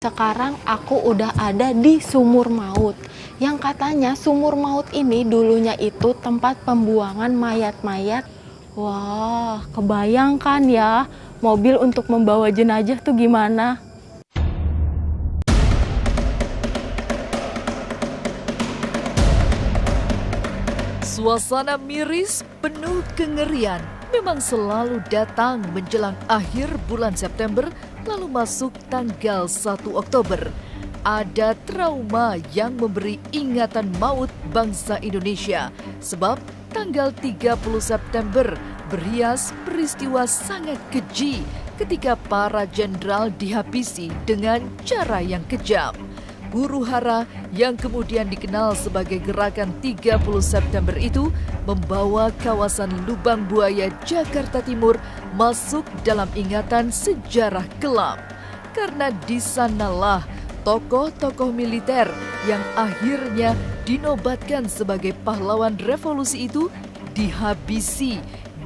Sekarang aku udah ada di Sumur Maut. Yang katanya Sumur Maut ini dulunya itu tempat pembuangan mayat-mayat. Wah, kebayangkan ya, mobil untuk membawa jenazah tuh gimana? Suasana miris penuh kengerian memang selalu datang menjelang akhir bulan September lalu masuk tanggal 1 Oktober. Ada trauma yang memberi ingatan maut bangsa Indonesia sebab tanggal 30 September berhias peristiwa sangat keji ketika para jenderal dihabisi dengan cara yang kejam. Huru-hara yang kemudian dikenal sebagai Gerakan 30 September itu membawa kawasan Lubang Buaya, Jakarta Timur masuk dalam ingatan sejarah kelam. Karena di sanalah tokoh-tokoh militer yang akhirnya dinobatkan sebagai pahlawan revolusi itu dihabisi,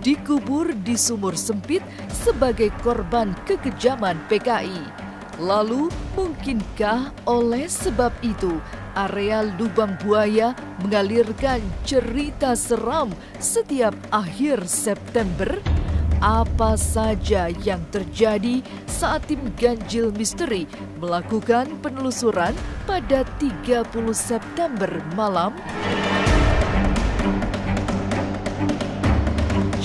dikubur di sumur sempit sebagai korban kekejaman PKI. Lalu, mungkinkah oleh sebab itu area Lubang Buaya mengalirkan cerita seram setiap akhir September? Apa saja yang terjadi saat tim Ganjil Misteri melakukan penelusuran pada 30 September malam?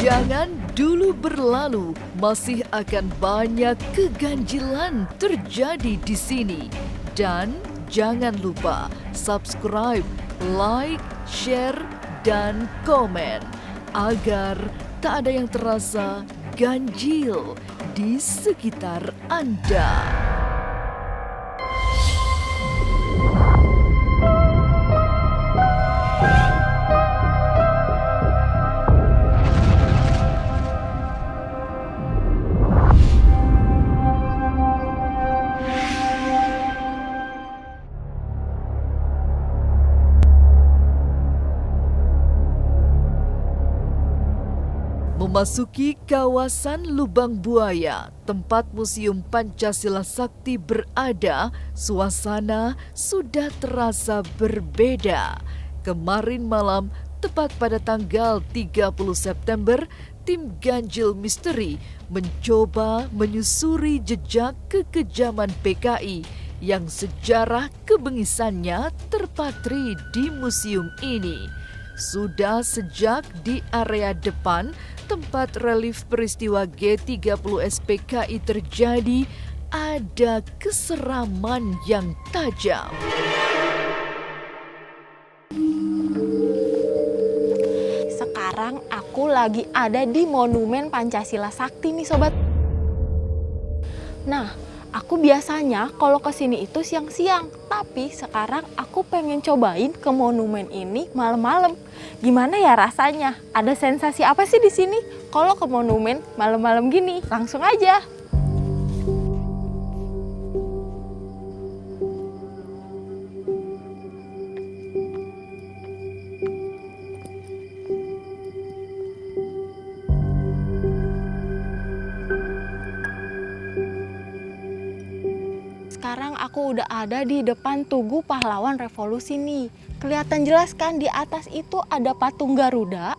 Jangan dulu berlalu, masih akan banyak keganjilan terjadi di sini. Dan jangan lupa subscribe, like, share, dan komen agar tak ada yang terasa ganjil di sekitar Anda. Memasuki kawasan Lubang Buaya, tempat Museum Pancasila Sakti berada, suasana sudah terasa berbeda. Kemarin malam, tepat pada tanggal 30 September, tim Ganjil Misteri mencoba menyusuri jejak kekejaman PKI yang sejarah kebengisannya terpatri di museum ini. Sudah sejak di area depan tempat relief peristiwa G30 SPKI terjadi, ada keseraman yang tajam. Sekarang aku lagi ada di Monumen Pancasila Sakti nih sobat. Nah, aku biasanya kalau kesini itu siang-siang, tapi sekarang aku pengen cobain ke monumen ini malam-malam. Gimana ya rasanya? Ada sensasi apa sih di sini? Kalau ke monumen malam-malam gini, langsung aja. Sekarang aku udah ada di depan Tugu Pahlawan Revolusi nih. Kelihatan jelas kan di atas itu ada patung Garuda,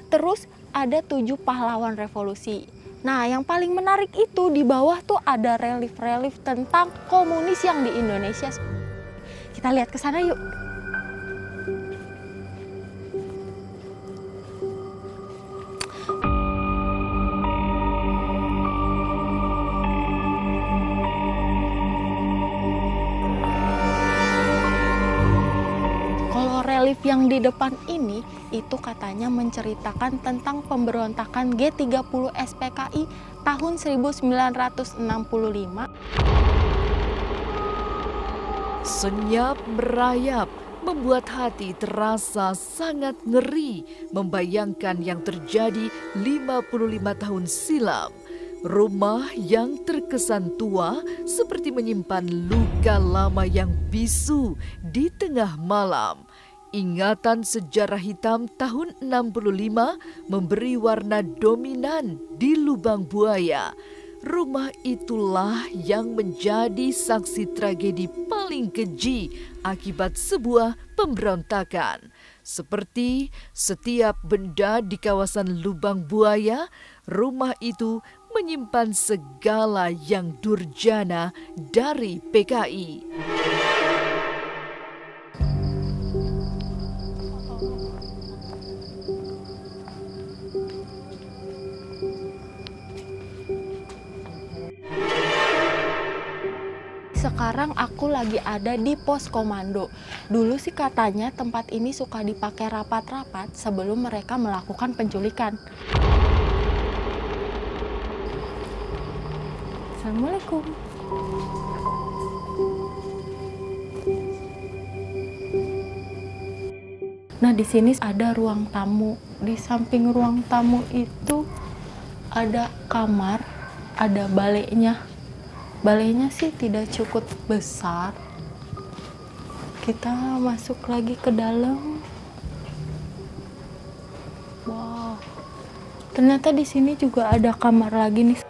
terus ada 7 pahlawan revolusi. Nah, yang paling menarik itu di bawah tuh ada relief-relief tentang komunis yang di Indonesia. Kita lihat ke sana yuk. Relief yang di depan ini itu katanya menceritakan tentang pemberontakan G30 SPKI tahun 1965. Senyap merayap membuat hati terasa sangat ngeri membayangkan yang terjadi 55 tahun silam. Rumah yang terkesan tua seperti menyimpan luka lama yang bisu di tengah malam. Ingatan sejarah hitam tahun 65 memberi warna dominan di Lubang Buaya. rumah itulah yang menjadi saksi tragedi paling keji akibat sebuah pemberontakan. Seperti setiap benda di kawasan Lubang Buaya, rumah itu menyimpan segala yang durjana dari PKI. Sekarang aku lagi ada di pos komando. Dulu sih katanya tempat ini suka dipakai rapat-rapat sebelum mereka melakukan penculikan. Assalamualaikum. Nah, di sini ada ruang tamu. Di samping ruang tamu itu ada kamar, ada balainya. Balainya sih tidak cukup besar. Kita masuk lagi ke dalam. Wow. Ternyata di sini juga ada kamar lagi nih.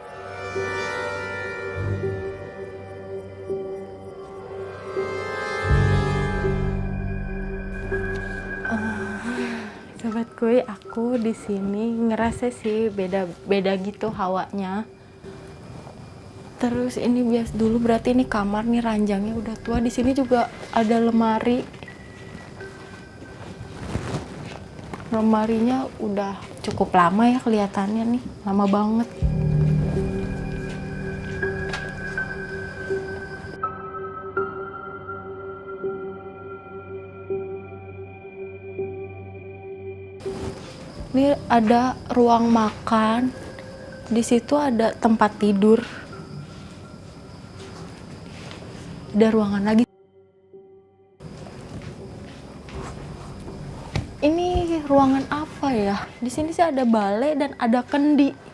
Sobat Kuy, aku di sini ngerasa sih beda gitu hawanya. Terus ini bias dulu berarti ini kamar nih, ranjangnya udah tua. Di sini juga ada lemari. Lemarinya udah cukup lama ya kelihatannya nih, lama banget. Ini ada ruang makan. Di situ ada tempat tidur. Ada ruangan lagi. Ini ruangan apa ya? Di sini sih ada balai dan ada kendi.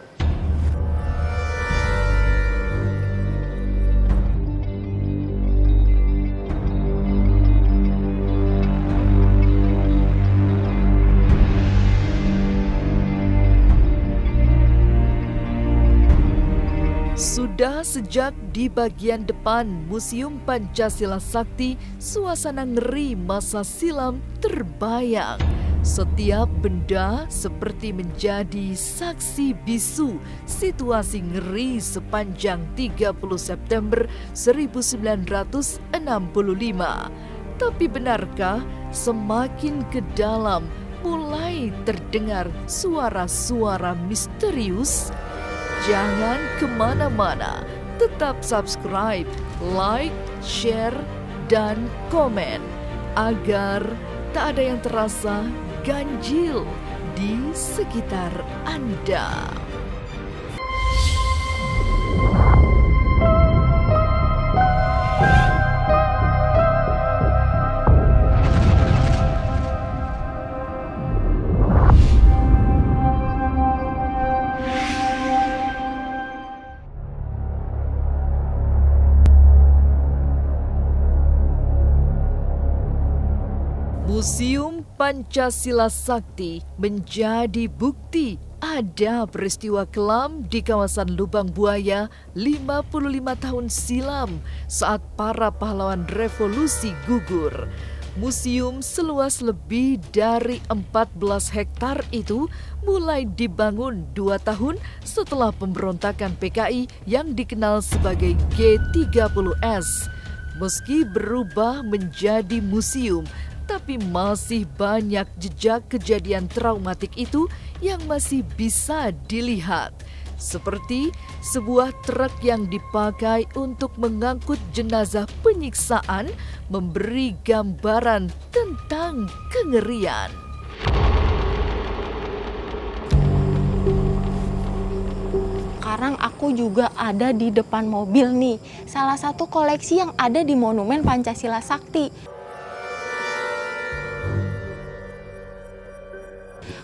Sudah sejak di bagian depan Museum Pancasila Sakti, suasana ngeri masa silam terbayang. Setiap benda seperti menjadi saksi bisu situasi ngeri sepanjang 30 September 1965. Tapi benarkah semakin ke dalam mulai terdengar suara-suara misterius? Jangan kemana-mana, tetap subscribe, like, share, dan komen agar tak ada yang terasa ganjil di sekitar Anda. Museum Pancasila Sakti menjadi bukti ada peristiwa kelam di kawasan Lubang Buaya 55 tahun silam saat para pahlawan revolusi gugur. Museum seluas lebih dari 14 hektar itu mulai dibangun 2 tahun setelah pemberontakan PKI yang dikenal sebagai G30S. Meski berubah menjadi museum, tapi masih banyak jejak kejadian traumatik itu yang masih bisa dilihat. Seperti sebuah truk yang dipakai untuk mengangkut jenazah penyiksaan memberi gambaran tentang kengerian. Sekarang aku juga ada di depan mobil nih. Salah satu koleksi yang ada di Monumen Pancasila Sakti.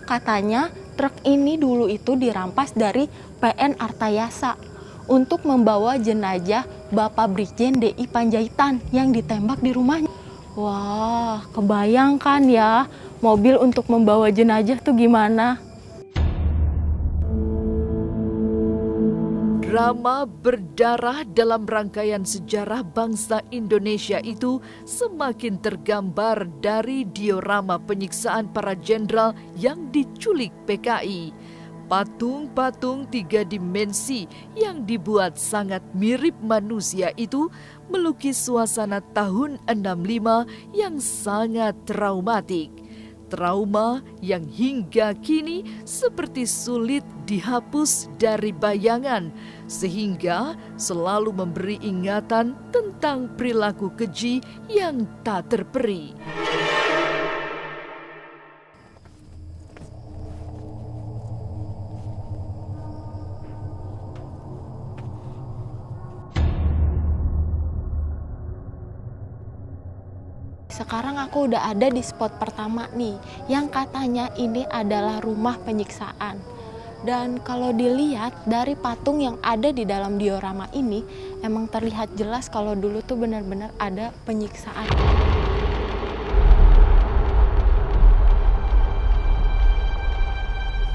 Katanya truk ini dulu itu dirampas dari PN Artayasa untuk membawa jenazah Bapak Brigjen DI Panjaitan yang ditembak di rumahnya. Wah, kebayangkan ya mobil untuk membawa jenazah tuh gimana? Drama berdarah dalam rangkaian sejarah bangsa Indonesia itu semakin tergambar dari diorama penyiksaan para jenderal yang diculik PKI. Patung-patung 3 dimensi yang dibuat sangat mirip manusia itu melukis suasana tahun 65 yang sangat traumatik. Trauma yang hingga kini seperti sulit dihapus dari bayangan, sehingga selalu memberi ingatan tentang perilaku keji yang tak terperi. Sekarang aku udah ada di spot pertama nih, yang katanya ini adalah rumah penyiksaan. Dan kalau dilihat dari patung yang ada di dalam diorama ini, emang terlihat jelas kalau dulu tuh benar-benar ada penyiksaan.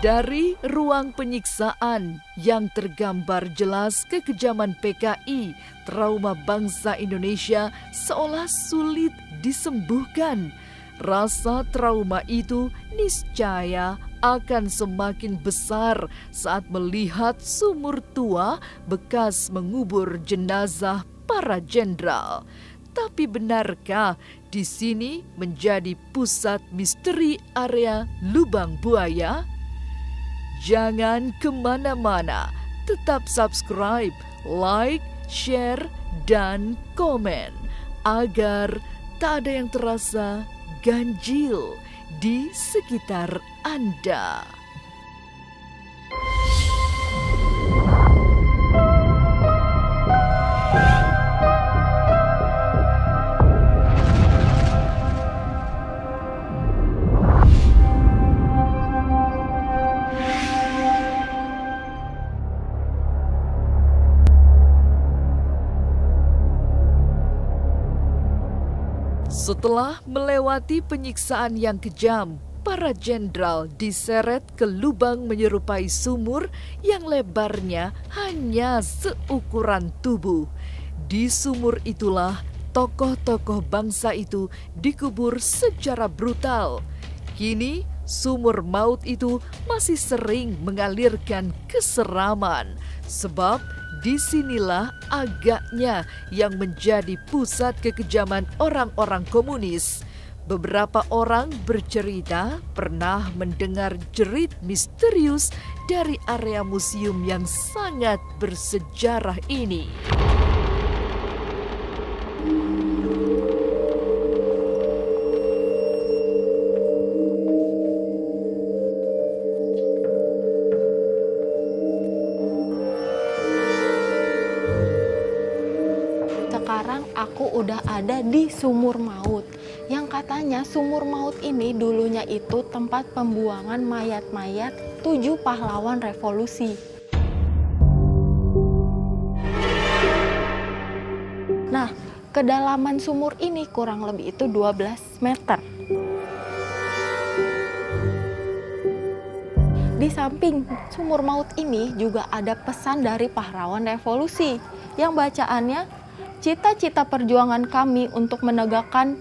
Dari ruang penyiksaan yang tergambar jelas kekejaman PKI, trauma bangsa Indonesia seolah sulit disembuhkan. Rasa trauma itu niscaya akan semakin besar saat melihat sumur tua bekas mengubur jenazah para jenderal. Tapi benarkah di sini menjadi pusat misteri area Lubang Buaya? Jangan kemana-mana, tetap subscribe, like, share, dan komen agar tak ada yang terasa ganjil di sekitar Anda. Setelah melewati penyiksaan yang kejam, para jenderal diseret ke lubang menyerupai sumur yang lebarnya hanya seukuran tubuh. Di sumur itulah tokoh-tokoh bangsa itu dikubur secara brutal. Kini sumur maut itu masih sering mengalirkan keseraman, sebab disinilah agaknya yang menjadi pusat kekejaman orang-orang komunis. Beberapa orang bercerita pernah mendengar jerit misterius dari area museum yang sangat bersejarah ini. Sekarang aku udah ada di sumur maut, yang katanya sumur maut ini dulunya itu tempat pembuangan mayat-mayat 7 pahlawan revolusi. Nah, kedalaman sumur ini kurang lebih itu 12 meter. Di samping sumur maut ini juga ada pesan dari pahlawan revolusi yang bacaannya, cita-cita perjuangan kami untuk menegakkan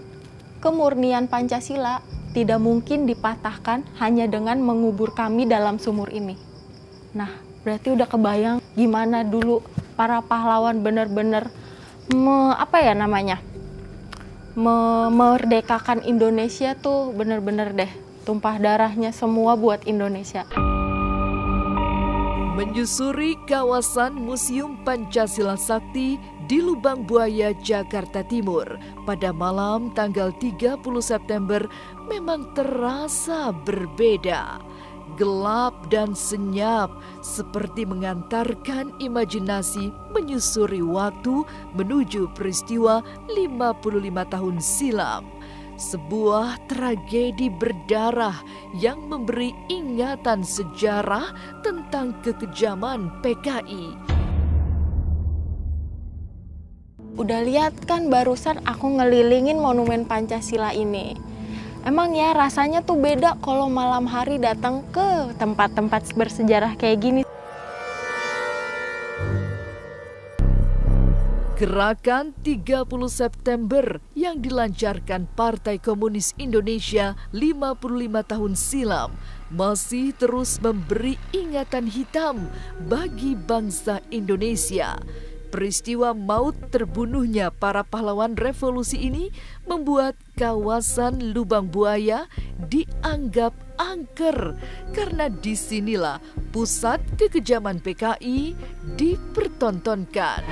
kemurnian Pancasila tidak mungkin dipatahkan hanya dengan mengubur kami dalam sumur ini. Nah, berarti udah kebayang gimana dulu para pahlawan benar-benar memerdekakan Indonesia tuh benar-benar deh tumpah darahnya semua buat Indonesia. Menyusuri kawasan Museum Pancasila Sakti di Lubang Buaya, Jakarta Timur pada malam tanggal 30 September memang terasa berbeda. Gelap dan senyap seperti mengantarkan imajinasi menyusuri waktu menuju peristiwa 55 tahun silam. Sebuah tragedi berdarah yang memberi ingatan sejarah tentang kekejaman PKI. Udah lihat kan barusan aku ngelilingin monumen Pancasila ini. Emang ya rasanya tuh beda kalau malam hari datang ke tempat-tempat bersejarah kayak gini. Gerakan 30 September yang dilancarkan Partai Komunis Indonesia 55 tahun silam masih terus memberi ingatan hitam bagi bangsa Indonesia. Peristiwa maut terbunuhnya para pahlawan revolusi ini membuat kawasan Lubang Buaya dianggap angker karena disinilah pusat kekejaman PKI dipertontonkan.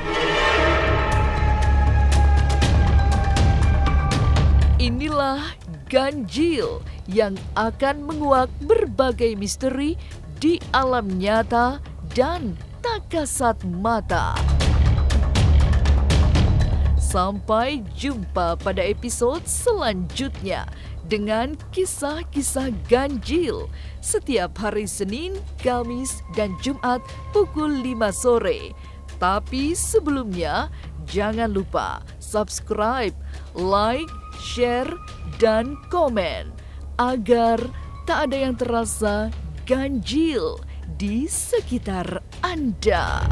Inilah ganjil yang akan menguak berbagai misteri di alam nyata dan tak kasat mata. Sampai jumpa pada episode selanjutnya dengan kisah-kisah ganjil setiap hari Senin, Kamis, dan Jumat pukul 5 sore. Tapi sebelumnya, jangan lupa subscribe, like, share, dan komen agar tak ada yang terasa ganjil di sekitar Anda.